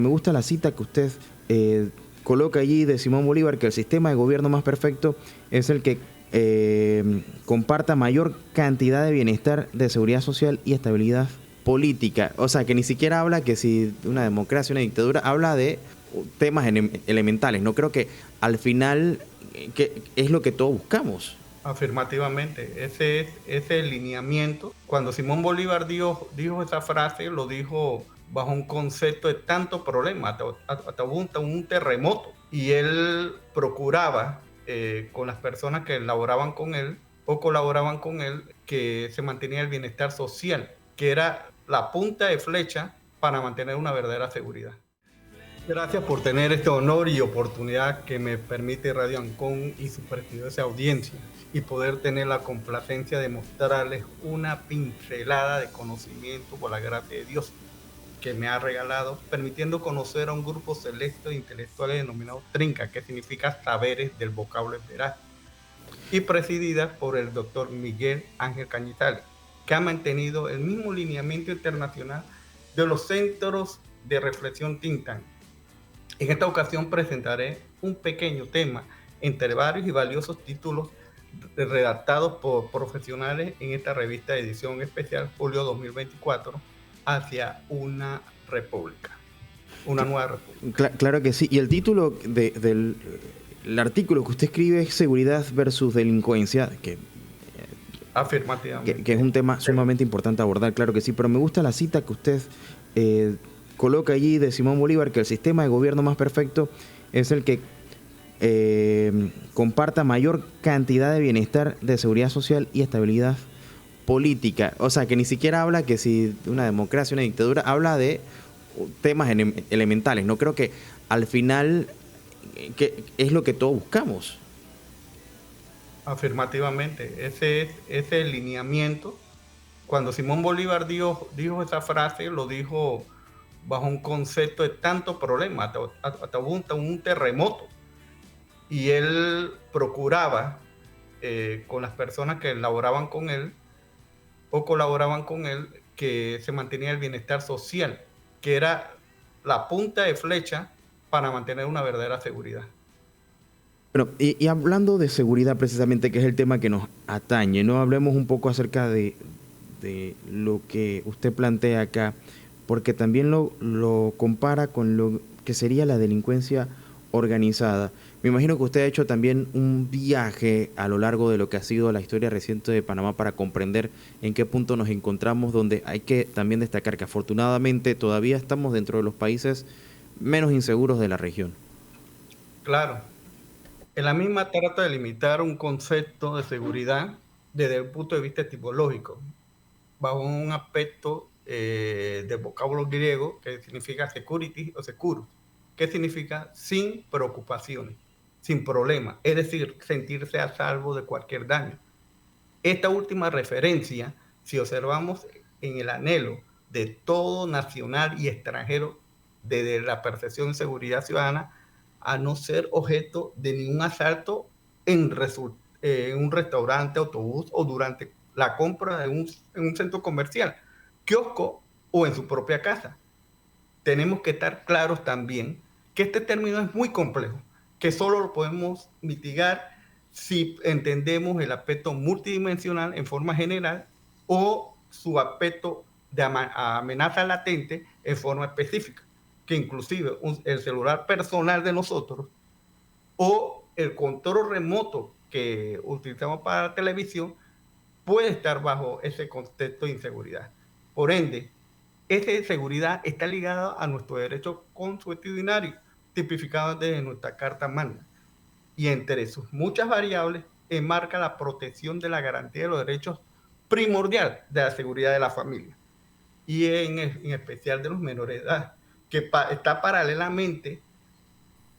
Me gusta la cita que usted coloca allí de Simón Bolívar, que el sistema de gobierno más perfecto es el que comparta mayor cantidad de bienestar, de seguridad social y estabilidad política. O sea, que ni siquiera habla que si una democracia, una dictadura, habla de temas elementales. No creo que al final que es lo que todos buscamos. Afirmativamente, ese lineamiento. Cuando Simón Bolívar dijo esa frase, lo dijo bajo un concepto de tanto problema, hasta un terremoto. Y él procuraba con las personas que laboraban con él o colaboraban con él que se mantenía el bienestar social, que era la punta de flecha para mantener una verdadera seguridad. Gracias por tener este honor y oportunidad que me permite Radio Ancón y su prestigiosa audiencia y poder tener la complacencia de mostrarles una pincelada de conocimiento por la gracia de Dios que me ha regalado, permitiendo conocer a un grupo selecto de intelectuales denominado Trinca, que significa saberes del vocablo esperar, y presidida por el doctor Miguel Ángel Cañizales, que ha mantenido el mismo lineamiento internacional de los centros de reflexión think tank. En esta ocasión presentaré un pequeño tema entre varios y valiosos títulos redactados por profesionales en esta revista de edición especial julio 2024 hacia una república, una nueva república. Claro que sí. Y el título del el artículo que usted escribe es Seguridad versus Delincuencia, Afirmativamente. que es un tema sumamente importante abordar, claro que sí, pero me gusta la cita que usted coloca allí de Simón Bolívar, que el sistema de gobierno más perfecto es el que comparta mayor cantidad de bienestar, de seguridad social y estabilidad política. O sea, que ni siquiera habla que si una democracia, una dictadura, habla de temas elementales. No creo que al final que es lo que todos buscamos. Afirmativamente, ese lineamiento. Cuando Simón Bolívar dijo esa frase, lo dijo bajo un concepto de tanto problema, hasta un terremoto. Y él procuraba con las personas que laboraban con él o colaboraban con él que se mantenía el bienestar social, que era la punta de flecha para mantener una verdadera seguridad. Bueno, y hablando de seguridad precisamente, que es el tema que nos atañe, ¿no? Hablemos un poco acerca de lo que usted plantea acá, porque también lo compara con lo que sería la delincuencia organizada. Me imagino que usted ha hecho también un viaje a lo largo de lo que ha sido la historia reciente de Panamá para comprender en qué punto nos encontramos, donde hay que también destacar que afortunadamente todavía estamos dentro de los países menos inseguros de la región. Claro, en la misma trata de limitar un concepto de seguridad desde el punto de vista etimológico, bajo un aspecto del vocablo griego que significa security o securus, que significa sin preocupaciones, sin problemas, es decir, sentirse a salvo de cualquier daño. Esta última referencia, si observamos en el anhelo de todo nacional y extranjero desde la percepción de seguridad ciudadana, a no ser objeto de ningún asalto en un restaurante, autobús o durante la compra en un centro comercial, kiosco o en su propia casa. Tenemos que estar claros también que este término es muy complejo, que solo lo podemos mitigar si entendemos el aspecto multidimensional en forma general o su aspecto de amenaza latente en forma específica, que inclusive el celular personal de nosotros o el control remoto que utilizamos para la televisión puede estar bajo ese contexto de inseguridad. Por ende, esa seguridad está ligada a nuestro derecho consuetudinario, tipificado desde nuestra Carta Magna. Y entre sus muchas variables, enmarca la protección de la garantía de los derechos primordial de la seguridad de la familia. Y en especial de los menores de edad, que está paralelamente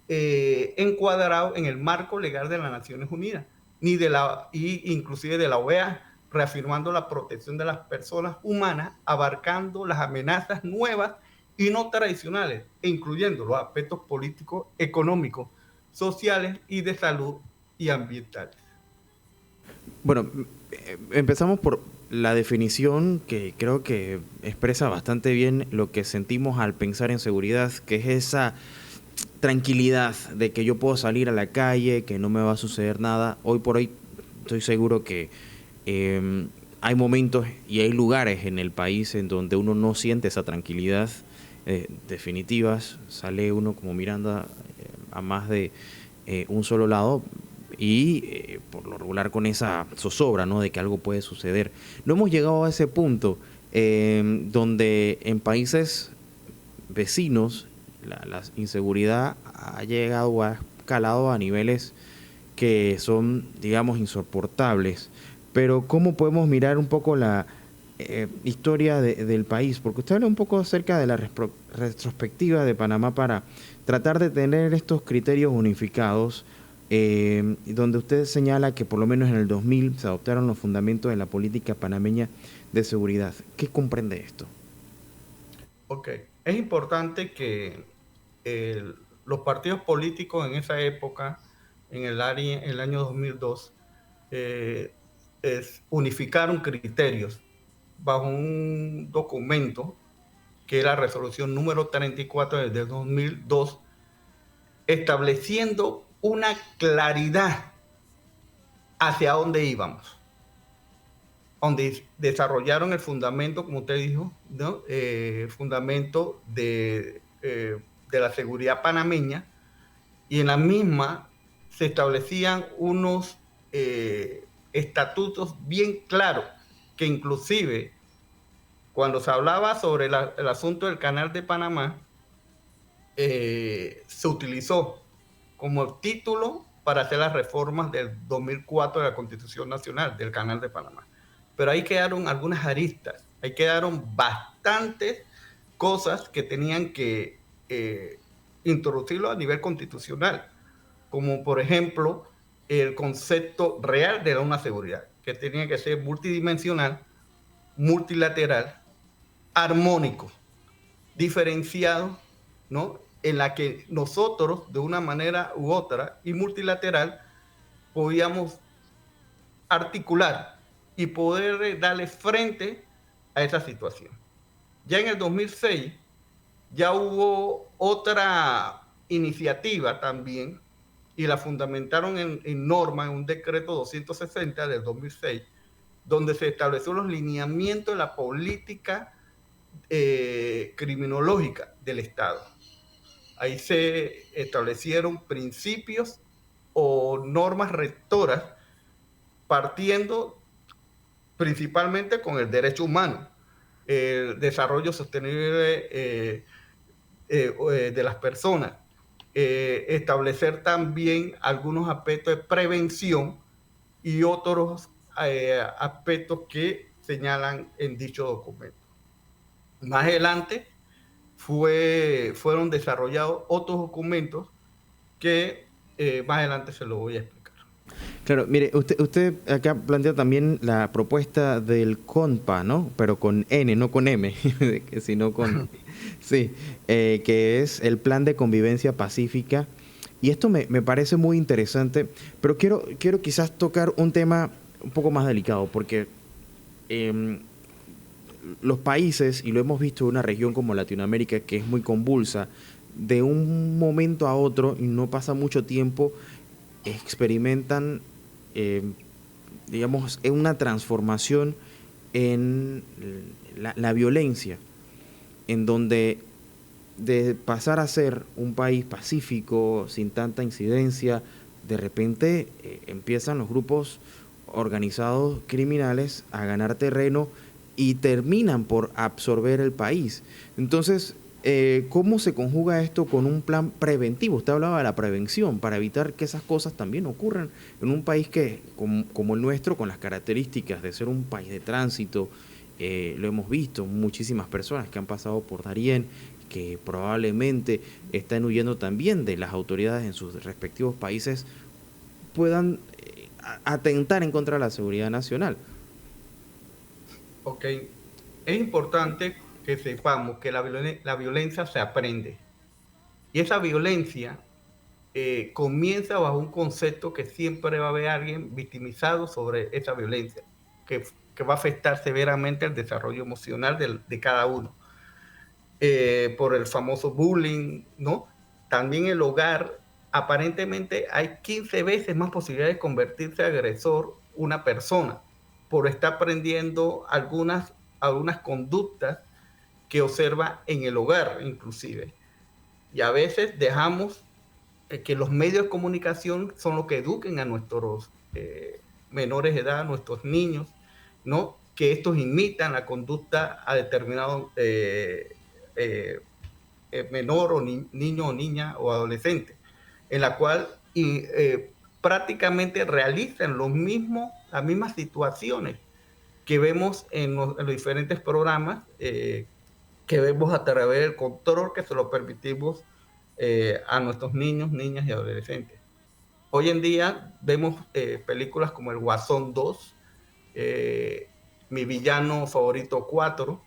encuadrado en el marco legal de las Naciones Unidas, y inclusive de la OEA, reafirmando la protección de las personas humanas, abarcando las amenazas nuevas y no tradicionales, e incluyendo los aspectos políticos, económicos, sociales y de salud y ambientales. Bueno, Empezamos por la definición que creo que expresa bastante bien lo que sentimos al pensar en seguridad, que es esa tranquilidad de que yo puedo salir a la calle, que no me va a suceder nada. Hoy por hoy estoy seguro que hay momentos y hay lugares en el país en donde uno no siente esa tranquilidad definitivas. Sale uno como mirando a más de un solo lado y por lo regular con esa zozobra, ¿no? De que algo puede suceder. No hemos llegado a ese punto donde en países vecinos la inseguridad ha llegado o ha escalado a niveles que son, digamos, insoportables. Pero ¿cómo podemos mirar un poco la historia del país? Porque usted habla un poco acerca de la retrospectiva de Panamá para tratar de tener estos criterios unificados, donde usted señala que por lo menos en el 2000 se adoptaron los fundamentos de la política panameña de seguridad. ¿Qué comprende esto? Ok, es importante que los partidos políticos en esa época, en el año 2002, eh, unificaron criterios bajo un documento que es la resolución número 34 de 2002, estableciendo una claridad hacia dónde íbamos, donde desarrollaron el fundamento, como usted dijo, ¿no? El fundamento de la seguridad panameña, y en la misma se establecían unos estatutos bien claros, que inclusive cuando se hablaba sobre el asunto del Canal de Panamá, se utilizó como título para hacer las reformas del 2004 de la Constitución Nacional del Canal de Panamá. Pero ahí quedaron algunas aristas, ahí quedaron bastantes cosas que tenían que introducirlo a nivel constitucional, como por ejemplo el concepto real de una seguridad, que tenía que ser multidimensional, multilateral, armónico, diferenciado, ¿no? En la que nosotros, de una manera u otra, y multilateral, podíamos articular y poder darle frente a esa situación. Ya en el 2006, ya hubo otra iniciativa también, y la fundamentaron en norma, en un decreto 260 del 2006, donde se estableció los lineamientos de la política criminológica del Estado. Ahí se establecieron principios o normas rectoras partiendo principalmente con el derecho humano, el desarrollo sostenible de las personas, establecer también algunos aspectos de prevención y otros aspectos que señalan en dicho documento. Más adelante fueron desarrollados otros documentos que más adelante se lo voy a explicar. Claro, mire, usted acá plantea también la propuesta del CONPA, ¿no? Pero con N, no con M, sino con... Sí, que es el Plan de Convivencia Pacífica. Y esto me parece muy interesante, pero quiero quizás tocar un tema un poco más delicado, porque los países, y lo hemos visto en una región como Latinoamérica, que es muy convulsa, de un momento a otro, y no pasa mucho tiempo, experimentan, eh, digamos, una transformación en la violencia, en donde de pasar a ser un país pacífico, sin tanta incidencia, de repente empiezan los grupos organizados criminales a ganar terreno y terminan por absorber el país. Entonces, ¿cómo se conjuga esto con un plan preventivo? Usted hablaba de la prevención para evitar que esas cosas también ocurran en un país que, como el nuestro, con las características de ser un país de tránsito. Lo hemos visto, muchísimas personas que han pasado por Darién, que probablemente están huyendo también de las autoridades en sus respectivos países, puedan atentar en contra de la seguridad nacional. Ok, es importante que sepamos que la violencia se aprende, y esa violencia comienza bajo un concepto que siempre va a haber alguien victimizado sobre esa violencia. que va a afectar severamente el desarrollo emocional de cada uno. Por el famoso bullying, ¿no? También el hogar, aparentemente hay 15 veces más posibilidades de convertirse en agresor una persona por estar aprendiendo algunas conductas que observa en el hogar, inclusive. Y a veces dejamos que los medios de comunicación son los que eduquen a nuestros menores de edad, a nuestros niños, ¿no? Que estos imitan la conducta a determinado eh, menor o niño o niña o adolescente, en la cual prácticamente realizan las mismas situaciones que vemos en los diferentes programas que vemos a través del control que se lo permitimos a nuestros niños, niñas y adolescentes. Hoy en día vemos películas como El Guasón 2, Mi Villano Favorito 4,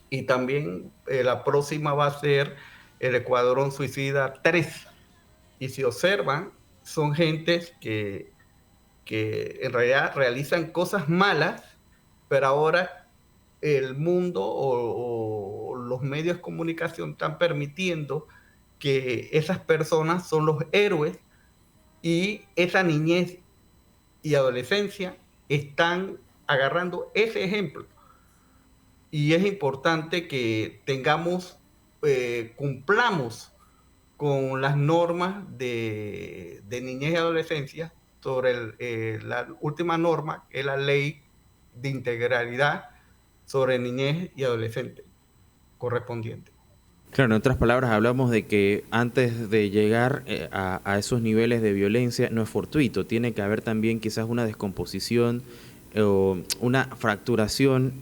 y también la próxima va a ser El Escuadrón Suicida 3. Y si observan, son gentes que en realidad realizan cosas malas, pero ahora el mundo o los medios de comunicación están permitiendo que esas personas son los héroes y esa niñez y adolescencia están agarrando ese ejemplo. Y es importante que cumplamos con las normas de niñez y adolescencia sobre la última norma, que es la ley de integralidad sobre niñez y adolescente correspondiente. Claro, en otras palabras, hablamos de que antes de llegar a esos niveles de violencia no es fortuito, tiene que haber también quizás una descomposición o una fracturación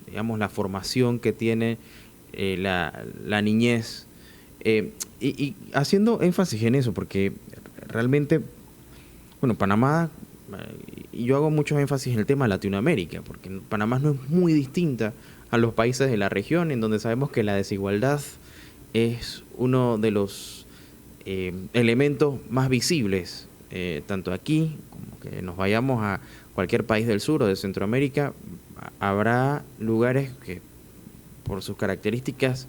digamos, la formación que tiene la niñez. Y haciendo énfasis en eso, porque realmente, bueno, Panamá, y yo hago mucho énfasis en el tema de Latinoamérica, porque Panamá no es muy distinta a los países de la región, en donde sabemos que la desigualdad es uno de los elementos más visibles, tanto aquí como que nos vayamos a cualquier país del sur o de Centroamérica, habrá lugares que por sus características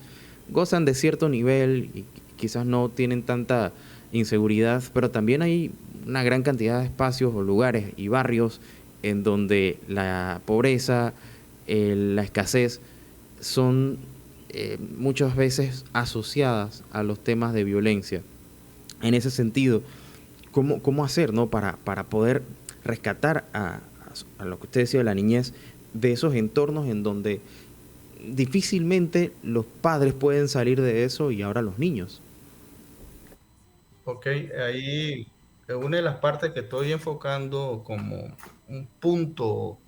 gozan de cierto nivel y quizás no tienen tanta inseguridad, pero también hay una gran cantidad de espacios o lugares y barrios en donde la pobreza, la escasez son muchas veces asociadas a los temas de violencia. En ese sentido, ¿cómo hacer, ¿no? para poder rescatar a lo que usted decía de la niñez, de esos entornos en donde difícilmente los padres pueden salir de eso y ahora los niños? Ok, ahí una de las partes que estoy enfocando como un punto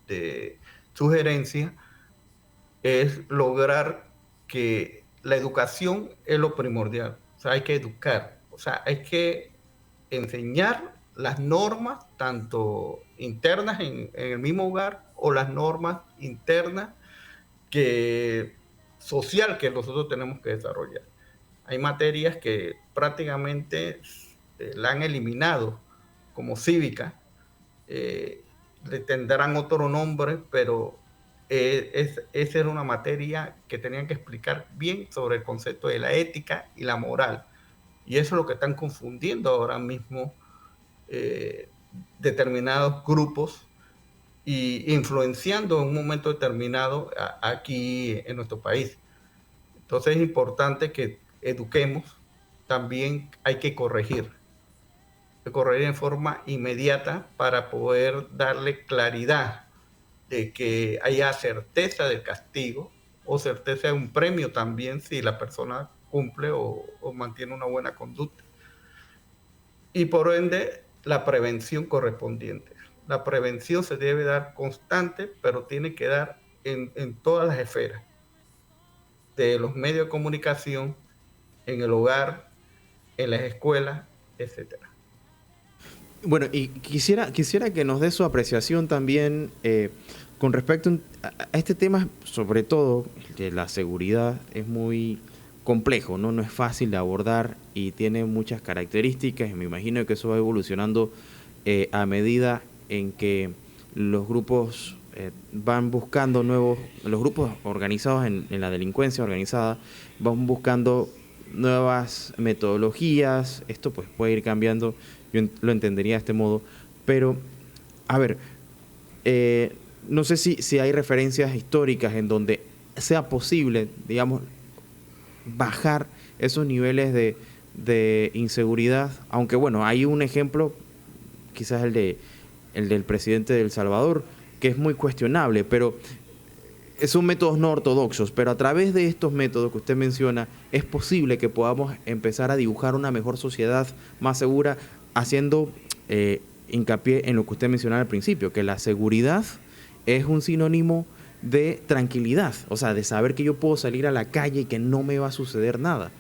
de sugerencia es lograr que la educación es lo primordial. O sea, hay que educar, o sea, hay que enseñar las normas, tanto internas en el mismo hogar o las normas internas social que nosotros tenemos que desarrollar. Hay materias que prácticamente la han eliminado, como cívica, eh, le tendrán otro nombre, pero esa era una materia que tenían que explicar bien sobre el concepto de la ética y la moral. Y eso es lo que están confundiendo ahora mismo eh, determinados grupos y influenciando en un momento determinado aquí en nuestro país. Entonces es importante que eduquemos, también hay que corregir en forma inmediata para poder darle claridad de que haya certeza del castigo o certeza de un premio también si la persona cumple o mantiene una buena conducta. Y por ende, la prevención correspondiente. La prevención se debe dar constante, pero tiene que dar en todas las esferas, de los medios de comunicación, en el hogar, en las escuelas, etcétera. Bueno, y quisiera que nos dé su apreciación también con respecto a este tema, sobre todo el de la seguridad, es muy complejo, ¿no? No es fácil de abordar y tiene muchas características, y me imagino que eso va evolucionando a medida en que los grupos van buscando los grupos organizados en la delincuencia organizada van buscando nuevas metodologías. Esto pues puede ir cambiando, lo entendería de este modo, pero a ver, no sé si hay referencias históricas en donde sea posible, digamos, bajar esos niveles de inseguridad, aunque bueno, hay un ejemplo, quizás el del presidente de El Salvador, que es muy cuestionable, pero son métodos no ortodoxos, pero a través de estos métodos que usted menciona, es posible que podamos empezar a dibujar una mejor sociedad más segura, haciendo hincapié en lo que usted mencionaba al principio, que la seguridad es un sinónimo de tranquilidad, o sea, de saber que yo puedo salir a la calle y que no me va a suceder nada.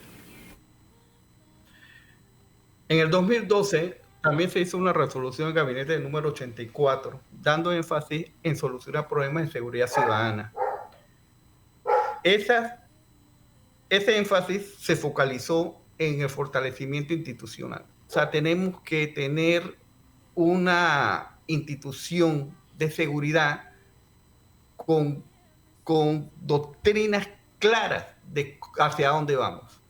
En el 2012 también se hizo una resolución del gabinete número 84, dando énfasis en solucionar problemas de seguridad ciudadana. Ese énfasis se focalizó en el fortalecimiento institucional. O sea, tenemos que tener una institución de seguridad con, con doctrinas claras de hacia dónde vamos.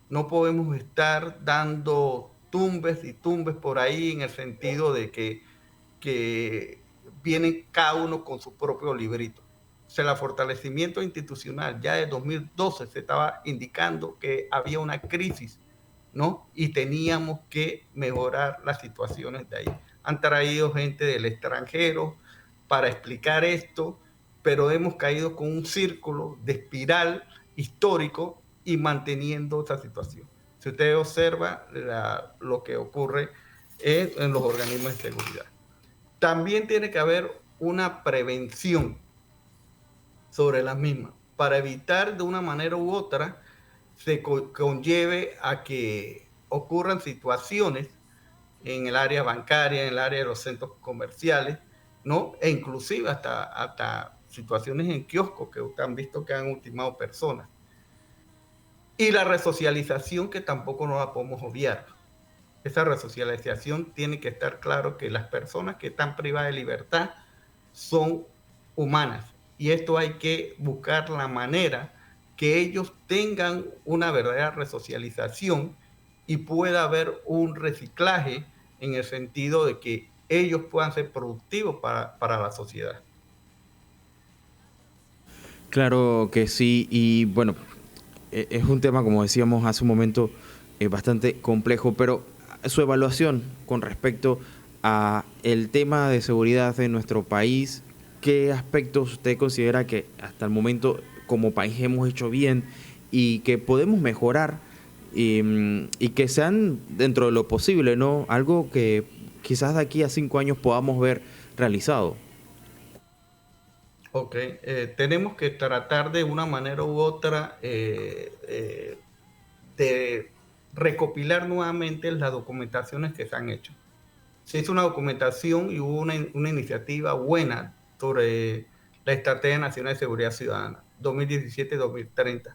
No podemos estar dando tumbes y tumbes por ahí en el sentido de que vienen cada uno con su propio librito. O sea, el fortalecimiento institucional ya de 2012 se estaba indicando que había una crisis, ¿no? Y teníamos que mejorar las situaciones de ahí. Han traído gente del extranjero para explicar esto, pero hemos caído con un círculo de espiral histórico y manteniendo esa situación. Si usted observa lo que ocurre en los organismos de seguridad. También tiene que haber una prevención sobre las mismas para evitar de una manera u otra se conlleve a que ocurran situaciones en el área bancaria, en el área de los centros comerciales, ¿no? E inclusive hasta situaciones en kioscos que ustedes han visto que han ultimado personas. Y la resocialización que tampoco no la podemos obviar. Esa resocialización tiene que estar claro que las personas que están privadas de libertad son humanas y esto hay que buscar la manera que ellos tengan una verdadera resocialización y pueda haber un reciclaje en el sentido de que ellos puedan ser productivos para la sociedad. Claro que sí, y bueno, es un tema, como decíamos hace un momento, bastante complejo, pero su evaluación con respecto a el tema de seguridad en nuestro país, ¿qué aspectos usted considera que hasta el momento como país hemos hecho bien y que podemos mejorar y que sean dentro de lo posible, ¿no? Algo que quizás de aquí a 5 años podamos ver realizado. Ok, tenemos que tratar de una manera u otra de recopilar nuevamente las documentaciones que se han hecho. Se hizo una documentación y hubo una iniciativa buena sobre la Estrategia Nacional de Seguridad Ciudadana 2017-2030.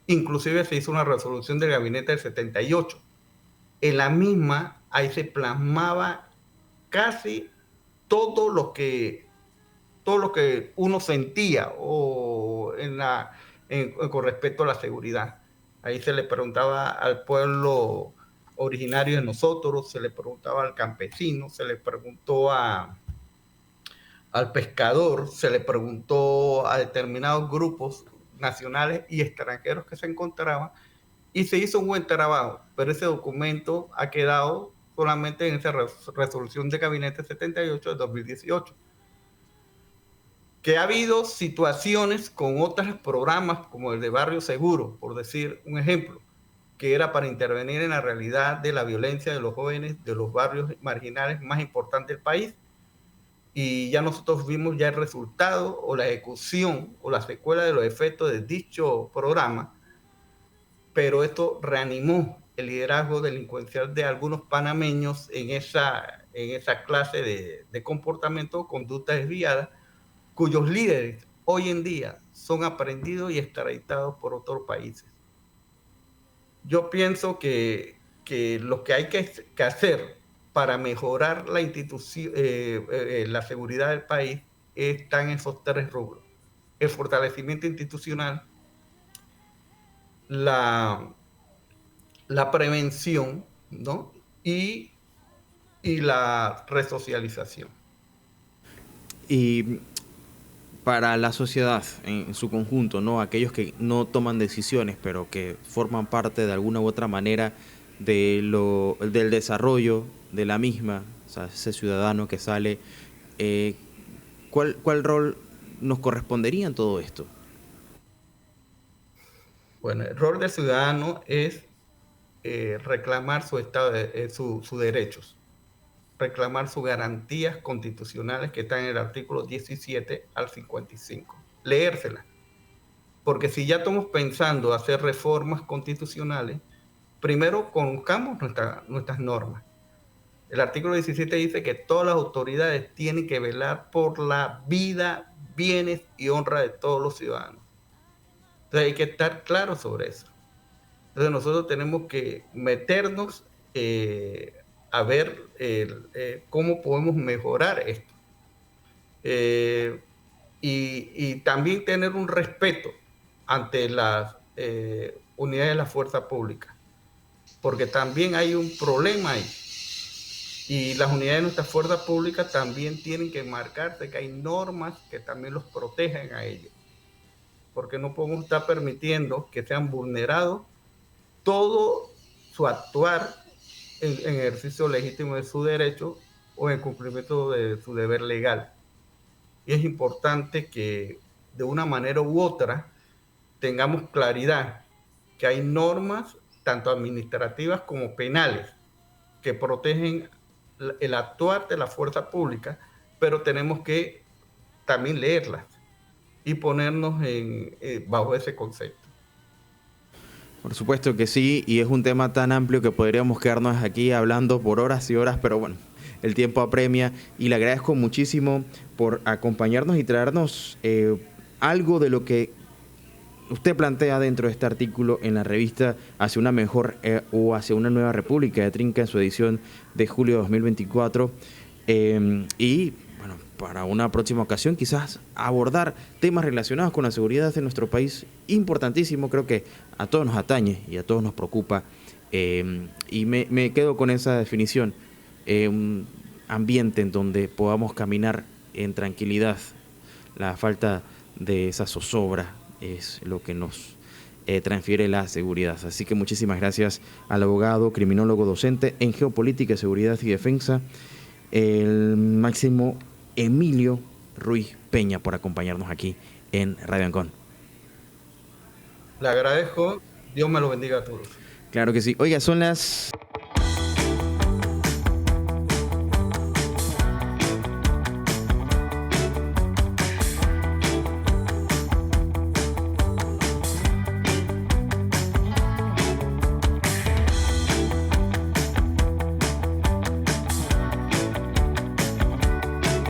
Inclusive se hizo una resolución del gabinete del 78. En la misma, ahí se plasmaba casi todo lo que, todo lo que uno sentía o con respecto a la seguridad. Ahí se le preguntaba al pueblo originario de nosotros, se le preguntaba al campesino, se le preguntó al pescador, se le preguntó a determinados grupos nacionales y extranjeros que se encontraban y se hizo un buen trabajo, pero ese documento ha quedado solamente en esa resolución de gabinete 78 de 2018. Que ha habido situaciones con otros programas como el de Barrio Seguro, por decir un ejemplo, que era para intervenir en la realidad de la violencia de los jóvenes de los barrios marginales más importantes del país, y ya nosotros vimos ya el resultado o la ejecución o la secuela de los efectos de dicho programa, pero esto reanimó el liderazgo delincuencial de algunos panameños en esa clase de comportamiento, conducta desviada, cuyos líderes hoy en día son aprendidos y extraditados por otros países. Yo pienso que lo que hay que hacer para mejorar la institución, la seguridad del país están esos tres rubros: el fortalecimiento institucional, la, la prevención, ¿no? y la resocialización. Y para la sociedad en su conjunto, ¿no? Aquellos que no toman decisiones, pero que forman parte de alguna u otra manera del desarrollo de la misma, o sea, ese ciudadano que sale, ¿cuál rol nos correspondería en todo esto? Bueno, el rol del ciudadano es reclamar sus derechos, reclamar sus garantías constitucionales que están en el artículo 17 al 55. Leérselas. Porque si ya estamos pensando hacer reformas constitucionales, primero conozcamos nuestras normas. El artículo 17 dice que todas las autoridades tienen que velar por la vida, bienes y honra de todos los ciudadanos. Entonces hay que estar claros sobre eso. Entonces nosotros tenemos que meternos a ver cómo podemos mejorar esto. Y también tener un respeto ante las unidades de la fuerza pública, porque también hay un problema ahí. Y las unidades de nuestra fuerza pública también tienen que marcarse que hay normas que también los protegen a ellos, porque no podemos estar permitiendo que sean vulnerados todo su actuar en ejercicio legítimo de su derecho o en cumplimiento de su deber legal. Y es importante que de una manera u otra tengamos claridad que hay normas tanto administrativas como penales que protegen el actuar de la fuerza pública, pero tenemos que también leerlas y ponernos bajo ese concepto. Por supuesto que sí, y es un tema tan amplio que podríamos quedarnos aquí hablando por horas y horas, pero bueno, el tiempo apremia y le agradezco muchísimo por acompañarnos y traernos algo de lo que usted plantea dentro de este artículo en la revista Hacia una mejor o Hacia una nueva república de Trinca en su edición de julio de 2024 y bueno, para una próxima ocasión quizás abordar temas relacionados con la seguridad de nuestro país, importantísimo, creo que a todos nos atañe y a todos nos preocupa y me quedo con esa definición, un ambiente en donde podamos caminar en tranquilidad. La falta de esa zozobra es lo que nos transfiere la seguridad. Así que muchísimas gracias al abogado, criminólogo, docente en geopolítica, seguridad y defensa, el máximo Emilio Ruiz Peña, por acompañarnos aquí en Radio Ancon. Le agradezco, Dios me lo bendiga a todos. Claro que sí. Oiga, son las